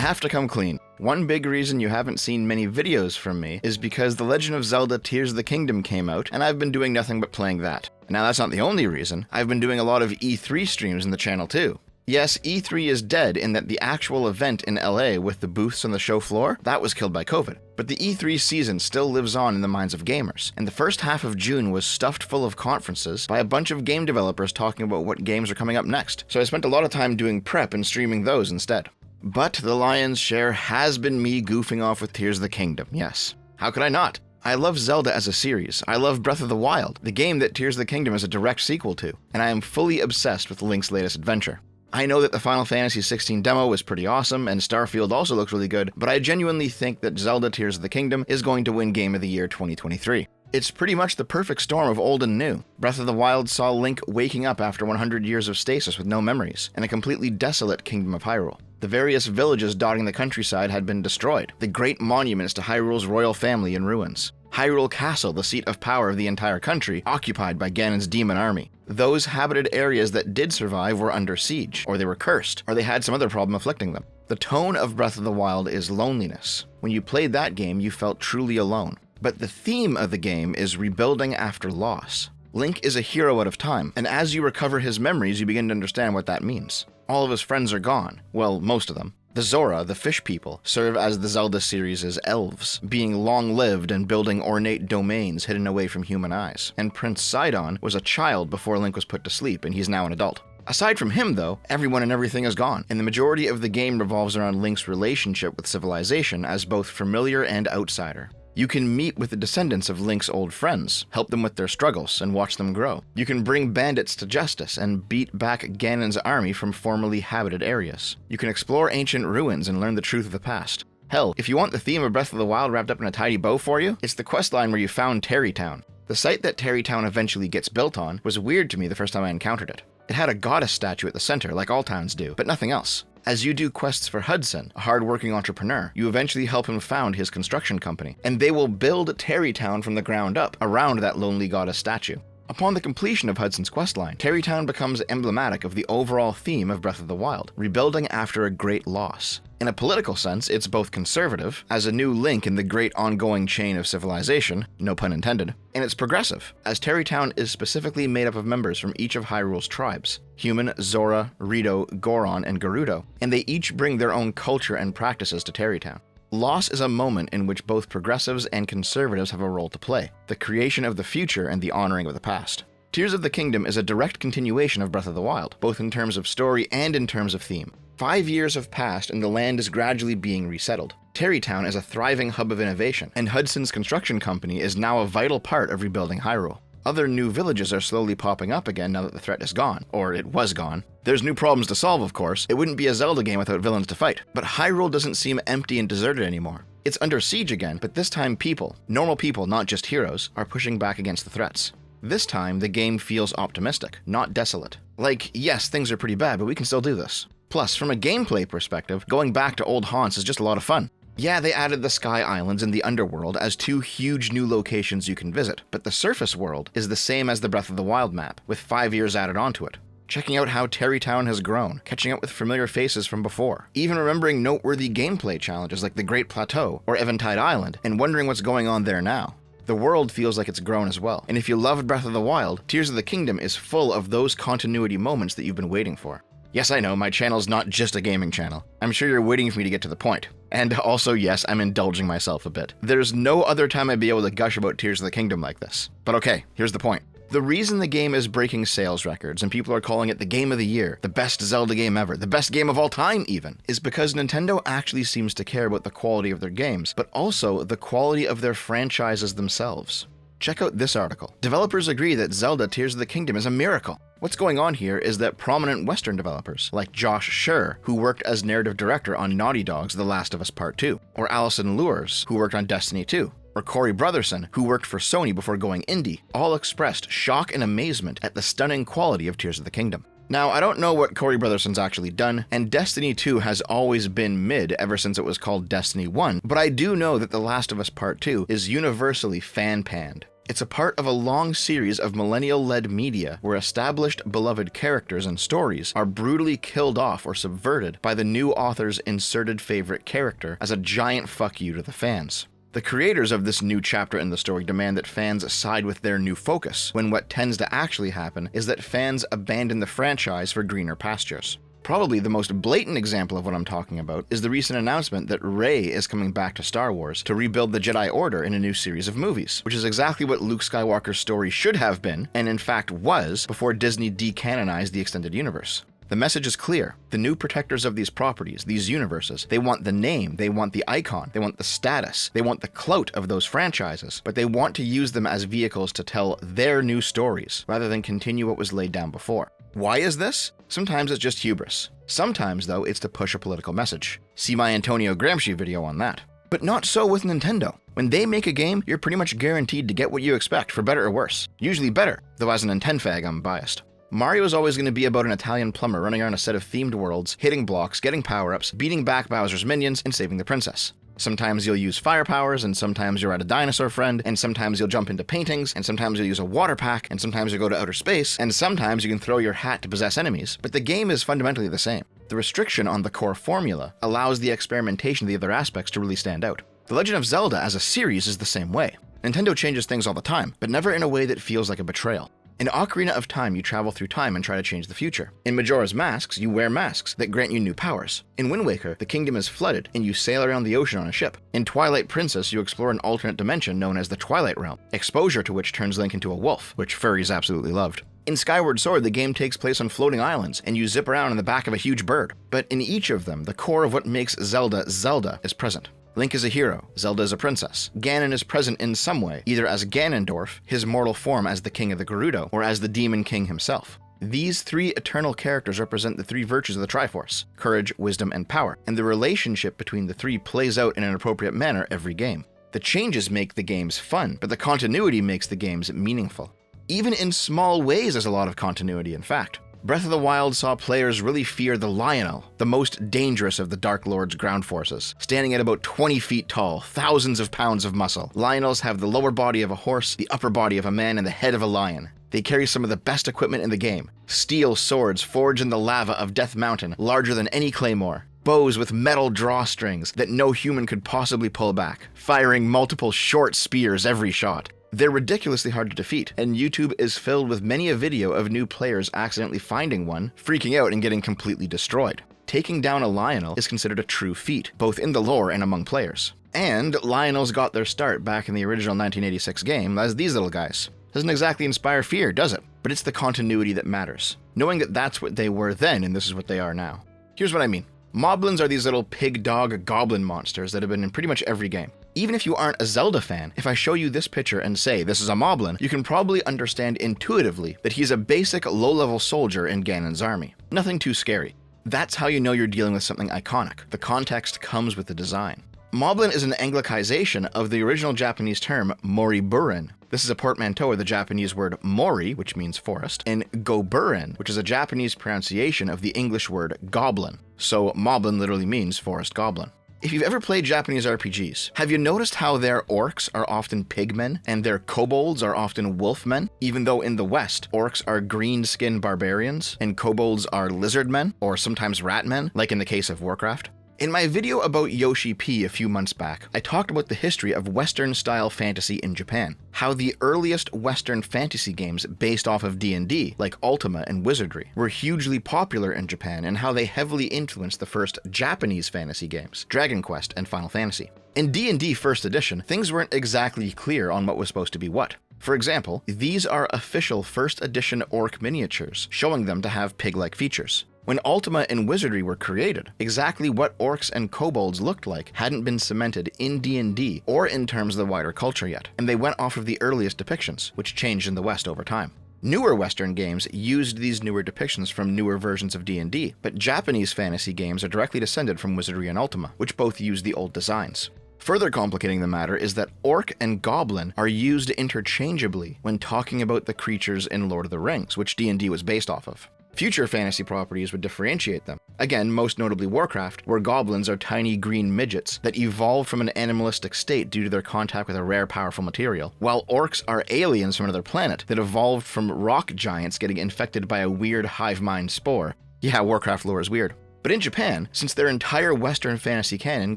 have to come clean. One big reason you haven't seen many videos from me is because The Legend of Zelda Tears of the Kingdom came out, and I've been doing nothing but playing that. Now that's not the only reason. I've been doing a lot of E3 streams in the channel too. Yes, E3 is dead in that the actual event in LA with the booths on the show floor, that was killed by COVID. But the E3 season still lives on in the minds of gamers, and the first half of June was stuffed full of conferences by a bunch of game developers talking about what games are coming up next. So I spent a lot of time doing prep and streaming those instead. But the lion's share has been me goofing off with Tears of the Kingdom, yes. How could I not? I love Zelda as a series. I love Breath of the Wild, the game that Tears of the Kingdom is a direct sequel to, and I am fully obsessed with Link's latest adventure. I know that the Final Fantasy XVI demo was pretty awesome, and Starfield also looks really good, but I genuinely think that Zelda Tears of the Kingdom is going to win Game of the Year 2023. It's pretty much the perfect storm of old and new. Breath of the Wild saw Link waking up after 100 years of stasis with no memories, in a completely desolate kingdom of Hyrule. The various villages dotting the countryside had been destroyed, the great monuments to Hyrule's royal family in ruins. Hyrule Castle, the seat of power of the entire country, occupied by Ganon's demon army. Those habited areas that did survive were under siege, or they were cursed, or they had some other problem afflicting them. The tone of Breath of the Wild is loneliness. When you played that game, you felt truly alone. But the theme of the game is rebuilding after loss. Link is a hero out of time, and as you recover his memories, you begin to understand what that means. All of his friends are gone. Well, most of them. The Zora, the fish people, serve as the Zelda series' elves, being long-lived and building ornate domains hidden away from human eyes. And Prince Sidon was a child before Link was put to sleep, and he's now an adult. Aside from him, though, everyone and everything is gone, and the majority of the game revolves around Link's relationship with civilization as both familiar and outsider. You can meet with the descendants of Link's old friends, help them with their struggles, and watch them grow. You can bring bandits to justice and beat back Ganon's army from formerly habited areas. You can explore ancient ruins and learn the truth of the past. Hell, if you want the theme of Breath of the Wild wrapped up in a tidy bow for you, it's the questline where you found Tarrytown. The site that Tarrytown eventually gets built on was weird to me the first time I encountered it. It had a goddess statue at the center, like all towns do, but nothing else. As you do quests for Hudson, a hard-working entrepreneur, you eventually help him found his construction company, and they will build Tarrytown from the ground up around that lonely goddess statue. Upon the completion of Hudson's questline, Tarrytown becomes emblematic of the overall theme of Breath of the Wild, rebuilding after a great loss. In a political sense, it's both conservative, as a new link in the great ongoing chain of civilization, no pun intended, and it's progressive, as Tarrytown is specifically made up of members from each of Hyrule's tribes: Human, Zora, Rito, Goron, and Gerudo, and they each bring their own culture and practices to Tarrytown. Loss is a moment in which both progressives and conservatives have a role to play, the creation of the future and the honoring of the past. Tears of the Kingdom is a direct continuation of Breath of the Wild, both in terms of story and in terms of theme. 5 years have passed and the land is gradually being resettled. Tarrytown is a thriving hub of innovation, and Hudson's construction company is now a vital part of rebuilding Hyrule. Other new villages are slowly popping up again now that the threat is gone, or it was gone. There's new problems to solve, of course. It wouldn't be a Zelda game without villains to fight. But Hyrule doesn't seem empty and deserted anymore. It's under siege again, but this time people, normal people, not just heroes, are pushing back against the threats. This time, the game feels optimistic, not desolate. Like, yes, things are pretty bad, but we can still do this. Plus, from a gameplay perspective, going back to old haunts is just a lot of fun. Yeah, they added the Sky Islands and the Underworld as 2 huge new locations you can visit, but the surface world is the same as the Breath of the Wild map, with 5 years added onto it. Checking out how Tarrytown has grown, catching up with familiar faces from before, even remembering noteworthy gameplay challenges like the Great Plateau or Eventide Island, and wondering what's going on there now. The world feels like it's grown as well, and if you loved Breath of the Wild, Tears of the Kingdom is full of those continuity moments that you've been waiting for. Yes, I know, my channel's not just a gaming channel. I'm sure you're waiting for me to get to the point. And also, yes, I'm indulging myself a bit. There's no other time I'd be able to gush about Tears of the Kingdom like this. But okay, here's the point. The reason the game is breaking sales records and people are calling it the game of the year, the best Zelda game ever, the best game of all time even, is because Nintendo actually seems to care about the quality of their games, but also the quality of their franchises themselves. Check out this article. Developers agree that Zelda Tears of the Kingdom is a miracle. What's going on here is that prominent Western developers, like Josh Scher, who worked as narrative director on Naughty Dog's The Last of Us Part 2, or Alison Lures, who worked on Destiny 2, or Corey Brotherson, who worked for Sony before going indie, all expressed shock and amazement at the stunning quality of Tears of the Kingdom. Now, I don't know what Corey Brotherson's actually done, and Destiny 2 has always been mid ever since it was called Destiny 1, but I do know that The Last of Us Part 2 is universally fan-panned. It's a part of a long series of millennial-led media where established, beloved characters and stories are brutally killed off or subverted by the new author's inserted favorite character as a giant fuck you to the fans. The creators of this new chapter in the story demand that fans side with their new focus, when what tends to actually happen is that fans abandon the franchise for greener pastures. Probably the most blatant example of what I'm talking about is the recent announcement that Rey is coming back to Star Wars to rebuild the Jedi Order in a new series of movies, which is exactly what Luke Skywalker's story should have been, and in fact was, before Disney decanonized the extended universe. The message is clear. The new protectors of these properties, these universes, they want the name, they want the icon, they want the status, they want the clout of those franchises, but they want to use them as vehicles to tell their new stories, rather than continue what was laid down before. Why is this? Sometimes it's just hubris. Sometimes, though, it's to push a political message. See my Antonio Gramsci video on that. But not so with Nintendo. When they make a game, you're pretty much guaranteed to get what you expect, for better or worse. Usually better, though as a Nintendo fag, I'm biased. Mario is always going to be about an Italian plumber running around a set of themed worlds, hitting blocks, getting power-ups, beating back Bowser's minions, and saving the princess. Sometimes you'll use fire powers, and sometimes you're at a dinosaur friend, and sometimes you'll jump into paintings, and sometimes you'll use a water pack, and sometimes you'll go to outer space, and sometimes you can throw your hat to possess enemies, but the game is fundamentally the same. The restriction on the core formula allows the experimentation of the other aspects to really stand out. The Legend of Zelda as a series is the same way. Nintendo changes things all the time, but never in a way that feels like a betrayal. In Ocarina of Time, you travel through time and try to change the future. In Majora's Masks, you wear masks that grant you new powers. In Wind Waker, the kingdom is flooded and you sail around the ocean on a ship. In Twilight Princess, you explore an alternate dimension known as the Twilight Realm, exposure to which turns Link into a wolf, which furries absolutely loved. In Skyward Sword, the game takes place on floating islands, and you zip around in the back of a huge bird. But in each of them, the core of what makes Zelda Zelda is present. Link is a hero, Zelda is a princess. Ganon is present in some way, either as Ganondorf, his mortal form as the king of the Gerudo, or as the Demon King himself. These three eternal characters represent the three virtues of the Triforce: courage, wisdom, and power, and the relationship between the three plays out in an appropriate manner every game. The changes make the games fun, but the continuity makes the games meaningful. Even in small ways, there's a lot of continuity, in fact. Breath of the Wild saw players really fear the Lionel, the most dangerous of the Dark Lord's ground forces. Standing at about 20 feet tall, thousands of pounds of muscle, Lionels have the lower body of a horse, the upper body of a man, and the head of a lion. They carry some of the best equipment in the game. Steel swords forged in the lava of Death Mountain, larger than any claymore. Bows with metal drawstrings that no human could possibly pull back, firing multiple short spears every shot. They're ridiculously hard to defeat, and YouTube is filled with many a video of new players accidentally finding one, freaking out and getting completely destroyed. Taking down a Lionel is considered a true feat, both in the lore and among players. And Lionels got their start back in the original 1986 game as these little guys. Doesn't exactly inspire fear, does it? But it's the continuity that matters. Knowing that that's what they were then and this is what they are now. Here's what I mean. Moblins are these little pig dog goblin monsters that have been in pretty much every game. Even if you aren't a Zelda fan, if I show you this picture and say this is a Moblin, you can probably understand intuitively that he's a basic low-level soldier in Ganon's army. Nothing too scary. That's how you know you're dealing with something iconic. The context comes with the design. Moblin is an anglicization of the original Japanese term Moriburin. This is a portmanteau of the Japanese word mori, which means forest, and goburin, which is a Japanese pronunciation of the English word goblin. So Moblin literally means forest goblin. If you've ever played Japanese RPGs, have you noticed how their orcs are often pigmen and their kobolds are often wolfmen? Even though in the West, orcs are green-skinned barbarians and kobolds are lizardmen, or sometimes ratmen, like in the case of Warcraft. In my video about Yoshi P a few months back, I talked about the history of Western-style fantasy in Japan. How the earliest Western fantasy games based off of D&D, like Ultima and Wizardry, were hugely popular in Japan and how they heavily influenced the first Japanese fantasy games, Dragon Quest and Final Fantasy. In D&D 1st edition, things weren't exactly clear on what was supposed to be what. For example, these are official 1st edition orc miniatures, showing them to have pig-like features. When Ultima and Wizardry were created, exactly what orcs and kobolds looked like hadn't been cemented in D&D or in terms of the wider culture yet, and they went off of the earliest depictions, which changed in the West over time. Newer Western games used these newer depictions from newer versions of D&D, but Japanese fantasy games are directly descended from Wizardry and Ultima, which both use the old designs. Further complicating the matter is that orc and goblin are used interchangeably when talking about the creatures in Lord of the Rings, which D&D was based off of. Future fantasy properties would differentiate them. Again, most notably Warcraft, where goblins are tiny green midgets that evolved from an animalistic state due to their contact with a rare powerful material, while orcs are aliens from another planet that evolved from rock giants getting infected by a weird hive mind spore. Yeah, Warcraft lore is weird. But in Japan, since their entire Western fantasy canon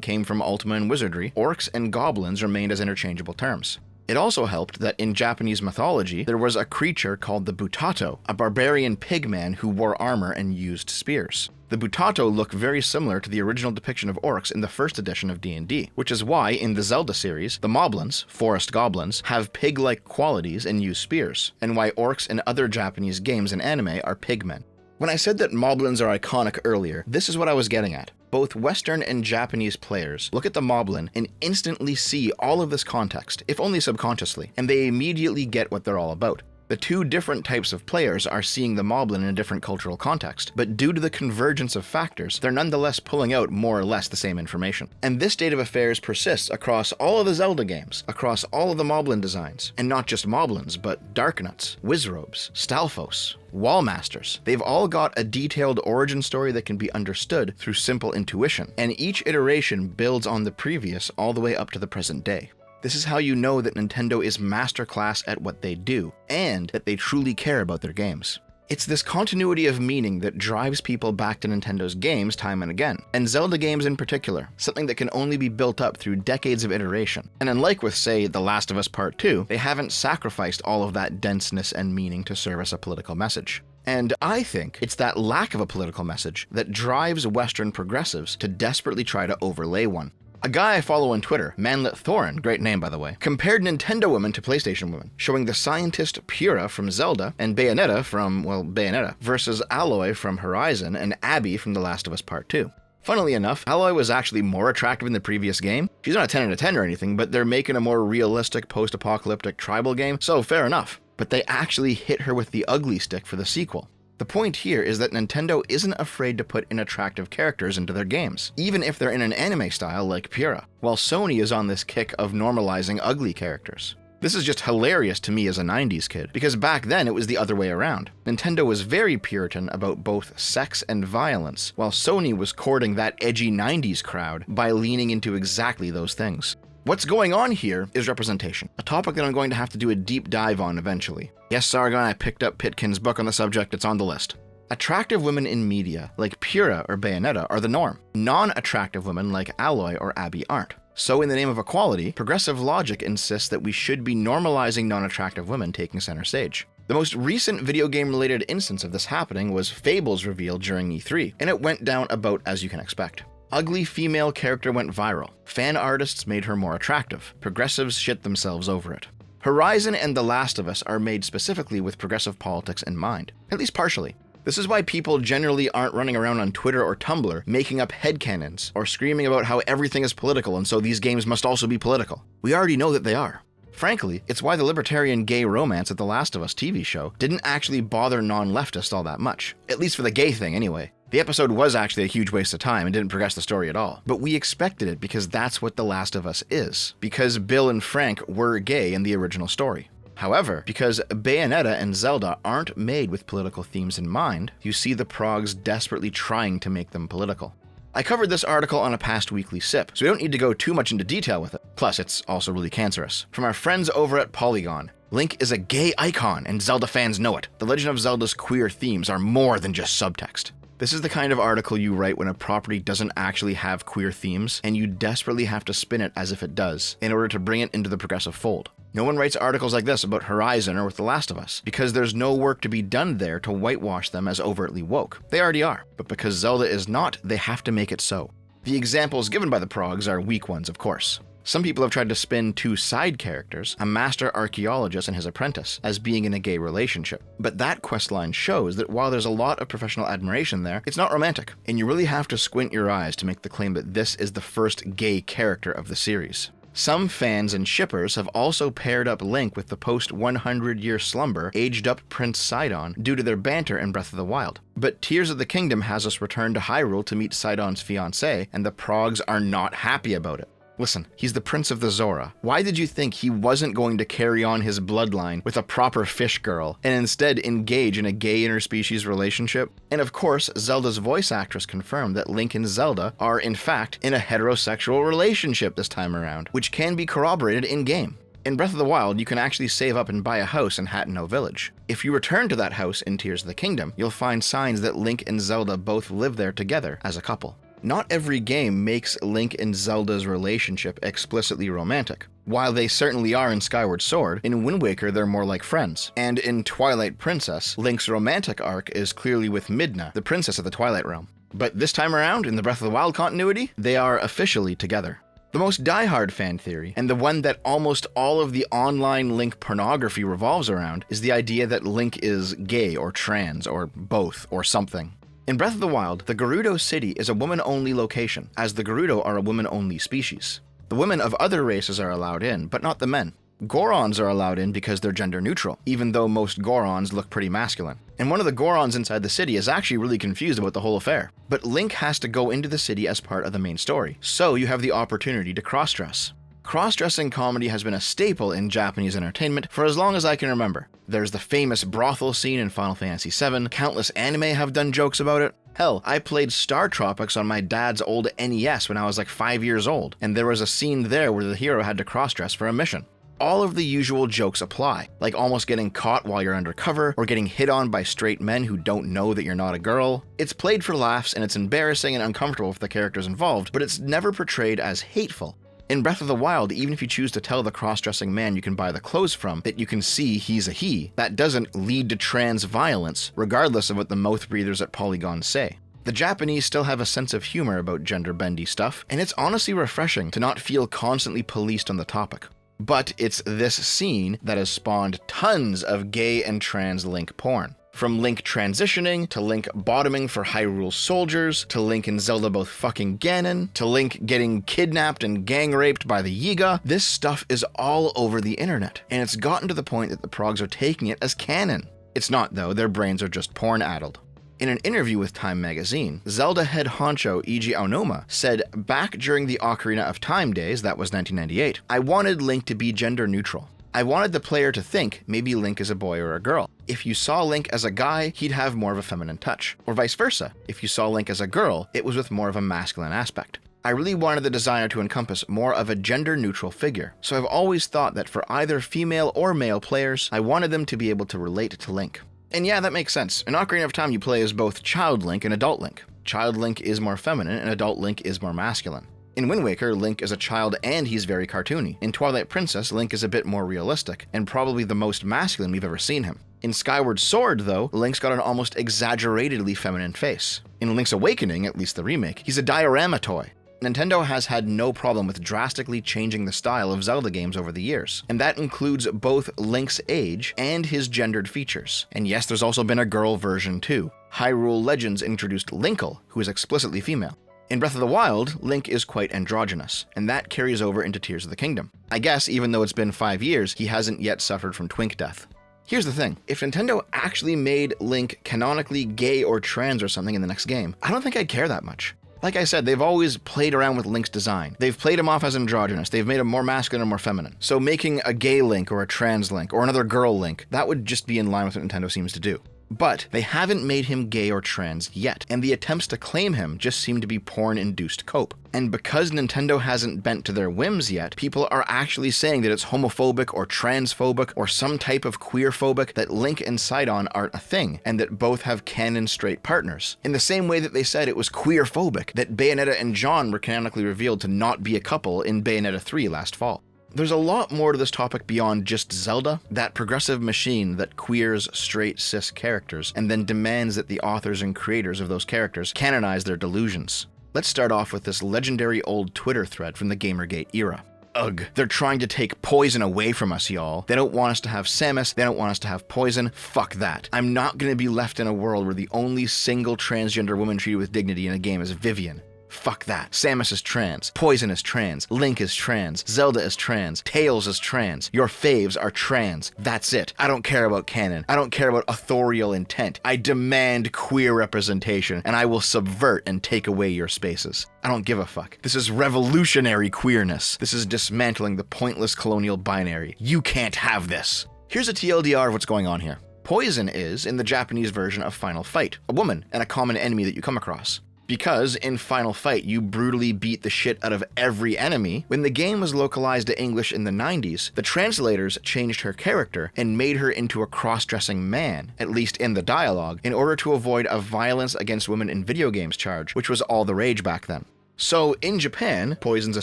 came from Ultima and Wizardry, orcs and goblins remained as interchangeable terms. It also helped that in Japanese mythology, there was a creature called the Butato, a barbarian pigman who wore armor and used spears. The Butato look very similar to the original depiction of orcs in the first edition of D&D, which is why, in the Zelda series, the Moblins, forest goblins, have pig-like qualities and use spears, and why orcs in other Japanese games and anime are pigmen. When I said that Moblins are iconic earlier, this is what I was getting at. Both Western and Japanese players look at the Moblin and instantly see all of this context, if only subconsciously, and they immediately get what they're all about. The two different types of players are seeing the Moblin in a different cultural context, but due to the convergence of factors, they're nonetheless pulling out more or less the same information. And this state of affairs persists across all of the Zelda games, across all of the Moblin designs, and not just Moblins, but Darknuts, Wizrobes, Stalfos, Wallmasters. They've all got a detailed origin story that can be understood through simple intuition, and each iteration builds on the previous all the way up to the present day. This is how you know that Nintendo is masterclass at what they do, and that they truly care about their games. It's this continuity of meaning that drives people back to Nintendo's games time and again, and Zelda games in particular, something that can only be built up through decades of iteration. And unlike with, say, The Last of Us Part 2, they haven't sacrificed all of that denseness and meaning to service a political message. And I think it's that lack of a political message that drives Western progressives to desperately try to overlay one. A guy I follow on Twitter, Manlit Thorin, great name by the way, compared Nintendo women to PlayStation women, showing the scientist Pyrrha from Zelda and Bayonetta from, well, Bayonetta, versus Aloy from Horizon and Abby from The Last of Us Part 2. Funnily enough, Aloy was actually more attractive in the previous game. She's not a 10 out of 10 or anything, but they're making a more realistic post-apocalyptic tribal game, so fair enough. But they actually hit her with the ugly stick for the sequel. The point here is that Nintendo isn't afraid to put in attractive characters into their games, even if they're in an anime style like Pyrrha, while Sony is on this kick of normalizing ugly characters. This is just hilarious to me as a 90s kid, because back then it was the other way around. Nintendo was very Puritan about both sex and violence, while Sony was courting that edgy 90s crowd by leaning into exactly those things. What's going on here is representation, a topic that I'm going to have to do a deep dive on eventually. Yes, Sargon, I picked up Pitkin's book on the subject, it's on the list. Attractive women in media, like Pyrrha or Bayonetta, are the norm. Non-attractive women like Aloy or Abby aren't. So in the name of equality, progressive logic insists that we should be normalizing non-attractive women taking center stage. The most recent video game-related instance of this happening was Fable's reveal during E3, and it went down about as you can expect. Ugly female character went viral. Fan artists made her more attractive. Progressives shit themselves over it. Horizon and The Last of Us are made specifically with progressive politics in mind, at least partially. This is why people generally aren't running around on Twitter or Tumblr making up headcanons or screaming about how everything is political and so these games must also be political. We already know that they are. Frankly, it's why the libertarian gay romance at The Last of Us TV show didn't actually bother non-leftists all that much, at least for the gay thing anyway. The episode was actually a huge waste of time and didn't progress the story at all, but we expected it because that's what The Last of Us is, because Bill and Frank were gay in the original story. However, because Bayonetta and Zelda aren't made with political themes in mind, you see the progs desperately trying to make them political. I covered this article on a past weekly sip, so we don't need to go too much into detail with it. Plus, it's also really cancerous. From our friends over at Polygon, Link is a gay icon and Zelda fans know it. The Legend of Zelda's queer themes are more than just subtext. This is the kind of article you write when a property doesn't actually have queer themes, and you desperately have to spin it as if it does, in order to bring it into the progressive fold. No one writes articles like this about Horizon or with The Last of Us, because there's no work to be done there to whitewash them as overtly woke. They already are, but because Zelda is not, they have to make it so. The examples given by the progs are weak ones, of course. Some people have tried to spin two side characters, a master archaeologist and his apprentice, as being in a gay relationship. But that questline shows that while there's a lot of professional admiration there, it's not romantic, and you really have to squint your eyes to make the claim that this is the first gay character of the series. Some fans and shippers have also paired up Link with the post-100-year slumber, aged-up Prince Sidon due to their banter in Breath of the Wild. But Tears of the Kingdom has us return to Hyrule to meet Sidon's fiancée, and the progs are not happy about it. Listen, he's the Prince of the Zora. Why did you think he wasn't going to carry on his bloodline with a proper fish girl, and instead engage in a gay interspecies relationship? And of course, Zelda's voice actress confirmed that Link and Zelda are, in fact, in a heterosexual relationship this time around, which can be corroborated in-game. In Breath of the Wild, you can actually save up and buy a house in Hateno Village. If you return to that house in Tears of the Kingdom, you'll find signs that Link and Zelda both live there together as a couple. Not every game makes Link and Zelda's relationship explicitly romantic. While they certainly are in Skyward Sword, in Wind Waker they're more like friends. And in Twilight Princess, Link's romantic arc is clearly with Midna, the princess of the Twilight Realm. But this time around, in the Breath of the Wild continuity, they are officially together. The most diehard fan theory, and the one that almost all of the online Link pornography revolves around, is the idea that Link is gay or trans or both or something. In Breath of the Wild, the Gerudo City is a woman-only location, as the Gerudo are a woman-only species. The women of other races are allowed in, but not the men. Gorons are allowed in because they're gender neutral, even though most Gorons look pretty masculine. And one of the Gorons inside the city is actually really confused about the whole affair. But Link has to go into the city as part of the main story, so you have the opportunity to cross-dress. Cross-dressing comedy has been a staple in Japanese entertainment for as long as I can remember. There's the famous brothel scene in Final Fantasy VII, countless anime have done jokes about it. Hell, I played Star Tropics on my dad's old NES when I was like 5 years old, and there was a scene there where the hero had to cross-dress for a mission. All of the usual jokes apply, like almost getting caught while you're undercover, or getting hit on by straight men who don't know that you're not a girl. It's played for laughs, and it's embarrassing and uncomfortable for the characters involved, but it's never portrayed as hateful. In Breath of the Wild, even if you choose to tell the cross-dressing man you can buy the clothes from that you can see he's a he, that doesn't lead to trans violence, regardless of what the mouth breathers at Polygon say. The Japanese still have a sense of humor about gender-bendy stuff, and it's honestly refreshing to not feel constantly policed on the topic. But it's this scene that has spawned tons of gay and trans Link porn. From Link transitioning, to Link bottoming for Hyrule soldiers, to Link and Zelda both fucking Ganon, to Link getting kidnapped and gang raped by the Yiga, this stuff is all over the internet, and it's gotten to the point that the progs are taking it as canon. It's not though, their brains are just porn-addled. In an interview with Time magazine, Zelda head honcho Eiji Aonuma said, "Back during the Ocarina of Time days, that was 1998, I wanted Link to be gender neutral. I wanted the player to think maybe Link is a boy or a girl. If you saw Link as a guy, he'd have more of a feminine touch. Or vice versa. If you saw Link as a girl, it was with more of a masculine aspect. I really wanted the designer to encompass more of a gender-neutral figure, so I've always thought that for either female or male players, I wanted them to be able to relate to Link." And yeah, that makes sense. In Ocarina of Time, you play as both Child Link and Adult Link. Child Link is more feminine, and Adult Link is more masculine. In Wind Waker, Link is a child and he's very cartoony. In Twilight Princess, Link is a bit more realistic, and probably the most masculine we've ever seen him. In Skyward Sword, though, Link's got an almost exaggeratedly feminine face. In Link's Awakening, at least the remake, he's a diorama toy. Nintendo has had no problem with drastically changing the style of Zelda games over the years, and that includes both Link's age and his gendered features. And yes, there's also been a girl version too. Hyrule Legends introduced Linkle, who is explicitly female. In Breath of the Wild, Link is quite androgynous, and that carries over into Tears of the Kingdom. I guess even though it's been 5 years, he hasn't yet suffered from twink death. Here's the thing, if Nintendo actually made Link canonically gay or trans or something in the next game, I don't think I'd care that much. Like I said, they've always played around with Link's design. They've played him off as androgynous, they've made him more masculine or more feminine. So making a gay Link or a trans Link or another girl Link, that would just be in line with what Nintendo seems to do. But they haven't made him gay or trans yet, and the attempts to claim him just seem to be porn-induced cope. And because Nintendo hasn't bent to their whims yet, people are actually saying that it's homophobic or transphobic or some type of queerphobic that Link and Sidon aren't a thing, and that both have canon straight partners. In the same way that they said it was queerphobic that Bayonetta and John were canonically revealed to not be a couple in Bayonetta 3 last fall. There's a lot more to this topic beyond just Zelda, that progressive machine that queers straight cis characters and then demands that the authors and creators of those characters canonize their delusions. Let's start off with this legendary old Twitter thread from the Gamergate era. Ugh, they're trying to take poison away from us, y'all. They don't want us to have Samus, they don't want us to have poison. Fuck that. I'm not gonna be left in a world where the only single transgender woman treated with dignity in a game is Vivian. Fuck that. Samus is trans. Poison is trans. Link is trans. Zelda is trans. Tails is trans. Your faves are trans. That's it. I don't care about canon. I don't care about authorial intent. I demand queer representation, and I will subvert and take away your spaces. I don't give a fuck. This is revolutionary queerness. This is dismantling the pointless colonial binary. You can't have this. Here's a TLDR of what's going on here. Poison is, in the Japanese version of Final Fight, a woman and a common enemy that you come across. Because in Final Fight you brutally beat the shit out of every enemy, when the game was localized to English in the 90s, the translators changed her character and made her into a cross-dressing man, at least in the dialogue, in order to avoid a violence against women in video games charge, which was all the rage back then. So in Japan, Poison's a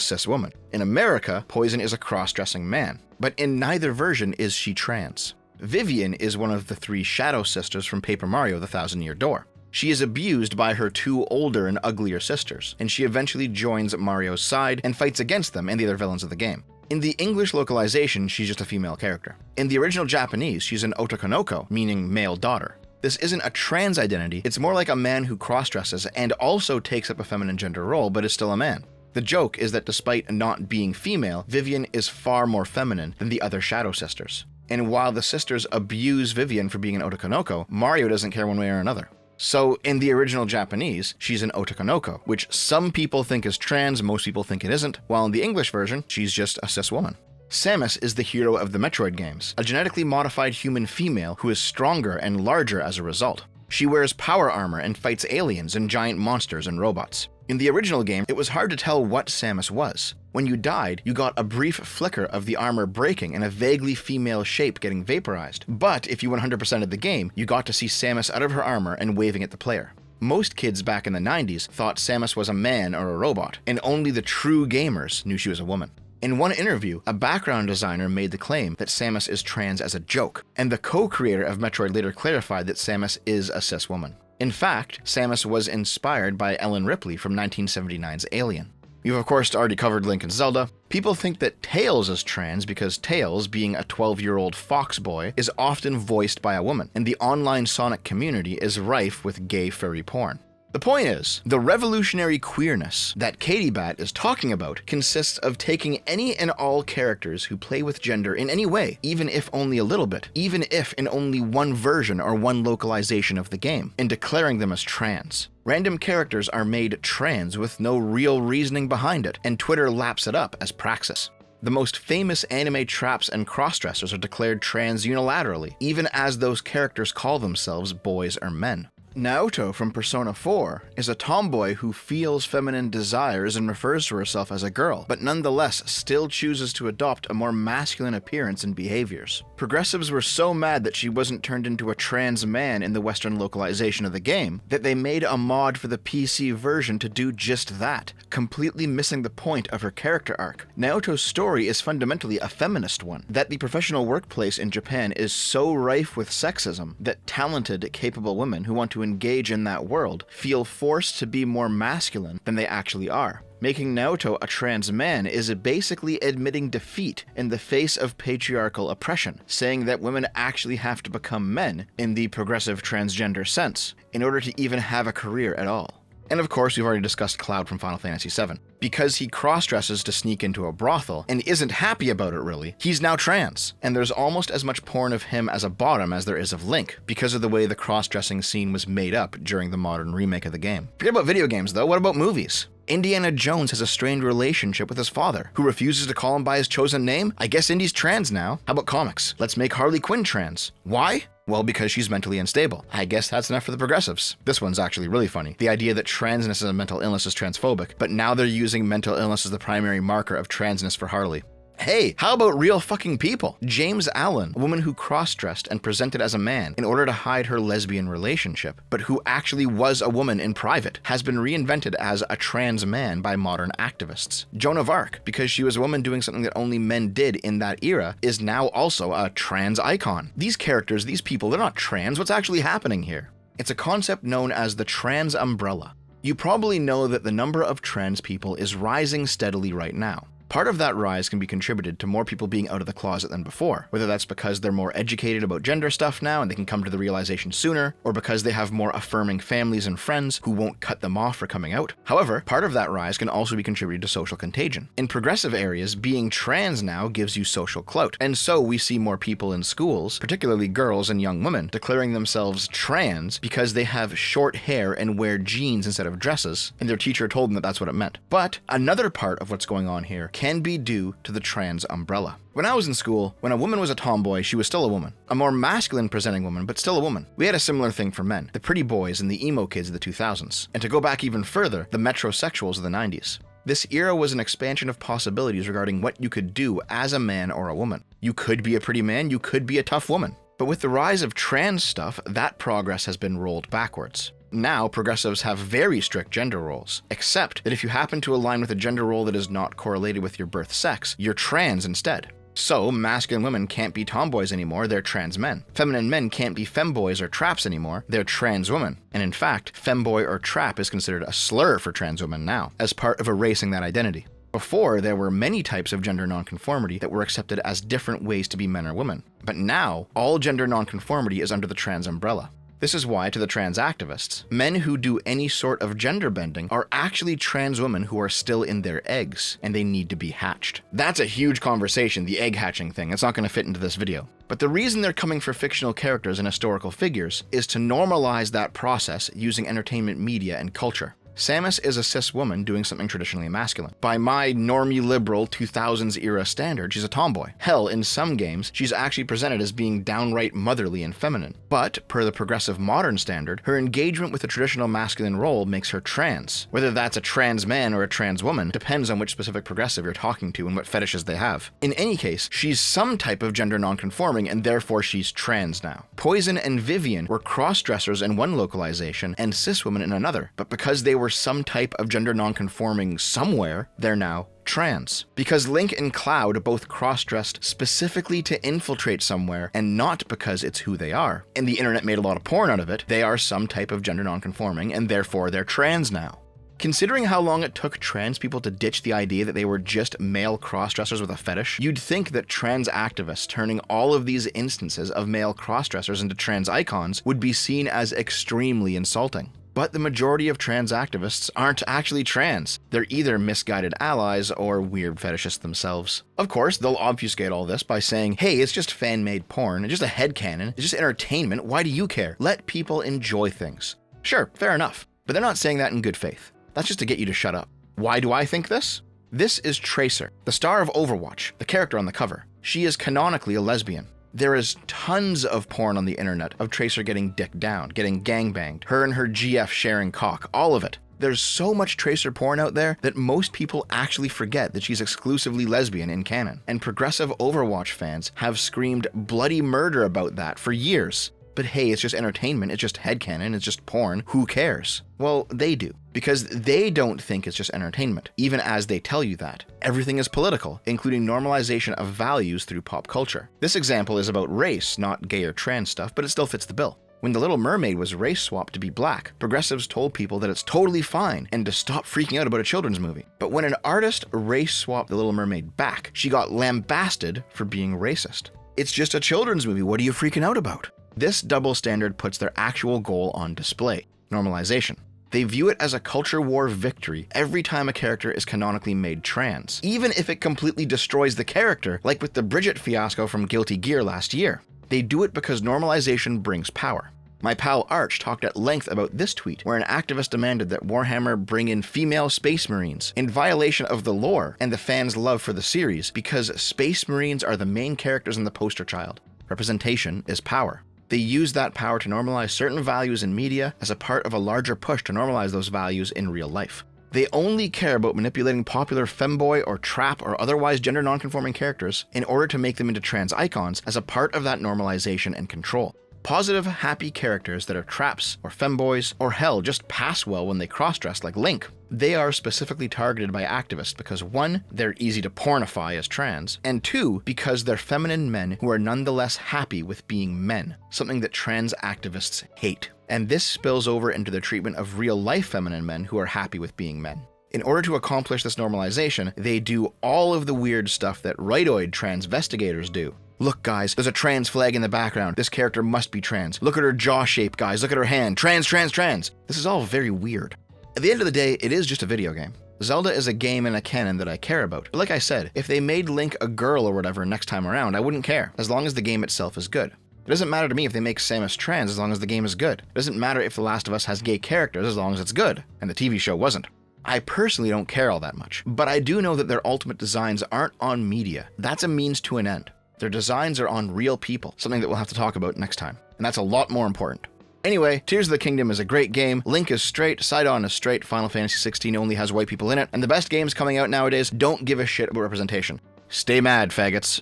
cis woman. In America, Poison is a cross-dressing man. But in neither version is she trans. Vivian is one of the 3 Shadow Sisters from Paper Mario: The Thousand Year Door. She is abused by her 2 older and uglier sisters, and she eventually joins Mario's side and fights against them and the other villains of the game. In the English localization, she's just a female character. In the original Japanese, she's an otokonoko, meaning male daughter. This isn't a trans identity, it's more like a man who cross-dresses and also takes up a feminine gender role, but is still a man. The joke is that despite not being female, Vivian is far more feminine than the other Shadow Sisters. And while the sisters abuse Vivian for being an otokonoko, Mario doesn't care one way or another. So in the original Japanese, she's an otokonoko, which some people think is trans, most people think it isn't, while in the English version, she's just a cis woman. Samus is the hero of the Metroid games, a genetically modified human female who is stronger and larger as a result. She wears power armor and fights aliens and giant monsters and robots. In the original game, it was hard to tell what Samus was. When you died, you got a brief flicker of the armor breaking and a vaguely female shape getting vaporized. But if you 100%ed the game, you got to see Samus out of her armor and waving at the player. Most kids back in the 90s thought Samus was a man or a robot, and only the true gamers knew she was a woman. In one interview, a background designer made the claim that Samus is trans as a joke, and the co-creator of Metroid later clarified that Samus is a cis woman. In fact, Samus was inspired by Ellen Ripley from 1979's Alien. You've of course already covered Link and Zelda. People think that Tails is trans because Tails, being a 12-year-old fox boy, is often voiced by a woman, and the online Sonic community is rife with gay furry porn. The point is, the revolutionary queerness that Katie Bat is talking about consists of taking any and all characters who play with gender in any way, even if only a little bit, even if in only one version or one localization of the game, and declaring them as trans. Random characters are made trans with no real reasoning behind it, and Twitter laps it up as praxis. The most famous anime traps and crossdressers are declared trans unilaterally, even as those characters call themselves boys or men. Naoto from Persona 4 is a tomboy who feels feminine desires and refers to herself as a girl, but nonetheless still chooses to adopt a more masculine appearance and behaviors. Progressives were so mad that she wasn't turned into a trans man in the Western localization of the game that they made a mod for the PC version to do just that, completely missing the point of her character arc. Naoto's story is fundamentally a feminist one, that the professional workplace in Japan is so rife with sexism that talented, capable women who want to engage in that world feel forced to be more masculine than they actually are. Making Naoto a trans man is basically admitting defeat in the face of patriarchal oppression, saying that women actually have to become men in the progressive transgender sense in order to even have a career at all. And of course, we've already discussed Cloud from Final Fantasy VII. Because he cross-dresses to sneak into a brothel and isn't happy about it really, he's now trans. And there's almost as much porn of him as a bottom as there is of Link, because of the way the cross-dressing scene was made up during the modern remake of the game. Forget about video games though, what about movies? Indiana Jones has a strained relationship with his father, who refuses to call him by his chosen name. I guess Indy's trans now. How about comics? Let's make Harley Quinn trans. Why? Well, because she's mentally unstable. I guess that's enough for the progressives. This one's actually really funny. The idea that transness as a mental illness is transphobic, but now they're using mental illness as the primary marker of transness for Harley. Hey, how about real fucking people? James Allen, a woman who cross-dressed and presented as a man in order to hide her lesbian relationship, but who actually was a woman in private, has been reinvented as a trans man by modern activists. Joan of Arc, because she was a woman doing something that only men did in that era, is now also a trans icon. These characters, these people, they're not trans. What's actually happening here? It's a concept known as the trans umbrella. You probably know that the number of trans people is rising steadily right now. Part of that rise can be contributed to more people being out of the closet than before, whether that's because they're more educated about gender stuff now and they can come to the realization sooner, or because they have more affirming families and friends who won't cut them off for coming out. However, part of that rise can also be contributed to social contagion. In progressive areas, being trans now gives you social clout, and so we see more people in schools, particularly girls and young women, declaring themselves trans because they have short hair and wear jeans instead of dresses, and their teacher told them that that's what it meant. But another part of what's going on here can be due to the trans umbrella. When I was in school, when a woman was a tomboy, she was still a woman. A more masculine presenting woman, but still a woman. We had a similar thing for men, the pretty boys and the emo kids of the 2000s. And to go back even further, the metrosexuals of the 90s. This era was an expansion of possibilities regarding what you could do as a man or a woman. You could be a pretty man, you could be a tough woman. But with the rise of trans stuff, that progress has been rolled backwards. Now, progressives have very strict gender roles, except that if you happen to align with a gender role that is not correlated with your birth sex, you're trans instead. So, masculine women can't be tomboys anymore, they're trans men. Feminine men can't be femboys or traps anymore, they're trans women. And in fact, femboy or trap is considered a slur for trans women now, as part of erasing that identity. Before, there were many types of gender nonconformity that were accepted as different ways to be men or women. But now, all gender nonconformity is under the trans umbrella. This is why, to the trans activists, men who do any sort of gender bending are actually trans women who are still in their eggs, and they need to be hatched. That's a huge conversation, the egg hatching thing. It's not going to fit into this video. But the reason they're coming for fictional characters and historical figures is to normalize that process using entertainment media and culture. Samus is a cis woman doing something traditionally masculine. By my normie liberal 2000s era standard, she's a tomboy. Hell, in some games, she's actually presented as being downright motherly and feminine. But, per the progressive modern standard, her engagement with the traditional masculine role makes her trans. Whether that's a trans man or a trans woman depends on which specific progressive you're talking to and what fetishes they have. In any case, she's some type of gender nonconforming and therefore she's trans now. Poison and Vivian were cross-dressers in one localization and cis women in another, but because they were some type of gender nonconforming somewhere, they're now trans. Because Link and Cloud both cross-dressed specifically to infiltrate somewhere and not because it's who they are, and the internet made a lot of porn out of it, they are some type of gender nonconforming and therefore they're trans now. Considering how long it took trans people to ditch the idea that they were just male crossdressers with a fetish, you'd think that trans activists turning all of these instances of male crossdressers into trans icons would be seen as extremely insulting. But the majority of trans activists aren't actually trans. They're either misguided allies or weird fetishists themselves. Of course, they'll obfuscate all this by saying, hey, it's just fan-made porn, it's just a headcanon, it's just entertainment, why do you care? Let people enjoy things. Sure, fair enough. But they're not saying that in good faith. That's just to get you to shut up. Why do I think this? This is Tracer, the star of Overwatch, the character on the cover. She is canonically a lesbian. There is tons of porn on the internet of Tracer getting dicked down, getting gangbanged, her and her GF sharing cock, all of it. There's so much Tracer porn out there that most people actually forget that she's exclusively lesbian in canon. And progressive Overwatch fans have screamed bloody murder about that for years. But hey, it's just entertainment, it's just headcanon, it's just porn, who cares? Well, they do. Because they don't think it's just entertainment, even as they tell you that. Everything is political, including normalization of values through pop culture. This example is about race, not gay or trans stuff, but it still fits the bill. When The Little Mermaid was race swapped to be black, progressives told people that it's totally fine and to stop freaking out about a children's movie. But when an artist race swapped The Little Mermaid back, she got lambasted for being racist. It's just a children's movie, what are you freaking out about? This double standard puts their actual goal on display, normalization. They view it as a culture war victory every time a character is canonically made trans, even if it completely destroys the character, like with the Bridget fiasco from Guilty Gear last year. They do it because normalization brings power. My pal Arch talked at length about this tweet, where an activist demanded that Warhammer bring in female Space Marines, in violation of the lore and the fans' love for the series, because Space Marines are the main characters in the poster child. Representation is power. They use that power to normalize certain values in media as a part of a larger push to normalize those values in real life. They only care about manipulating popular femboy or trap or otherwise gender nonconforming characters in order to make them into trans icons as a part of that normalization and control. Positive, happy characters that are traps or femboys or hell just pass well when they cross-dress like Link. They are specifically targeted by activists because 1, they're easy to pornify as trans, and 2, because they're feminine men who are nonetheless happy with being men, something that trans activists hate. And this spills over into the treatment of real-life feminine men who are happy with being men. In order to accomplish this normalization, they do all of the weird stuff that rightoid transvestigators do. Look guys, there's a trans flag in the background. This character must be trans. Look at her jaw shape, guys. Look at her hand. Trans, trans, trans. This is all very weird. At the end of the day, it is just a video game. Zelda is a game and a canon that I care about. But like I said, if they made Link a girl or whatever next time around, I wouldn't care, as long as the game itself is good. It doesn't matter to me if they make Samus trans as long as the game is good. It doesn't matter if The Last of Us has gay characters as long as it's good, and the TV show wasn't. I personally don't care all that much, but I do know that their ultimate designs aren't on media. That's a means to an end. Their designs are on real people, something that we'll have to talk about next time, and that's a lot more important. Anyway, Tears of the Kingdom is a great game, Link is straight, Sidon is straight, Final Fantasy XVI only has white people in it, and the best games coming out nowadays don't give a shit about representation. Stay mad, faggots.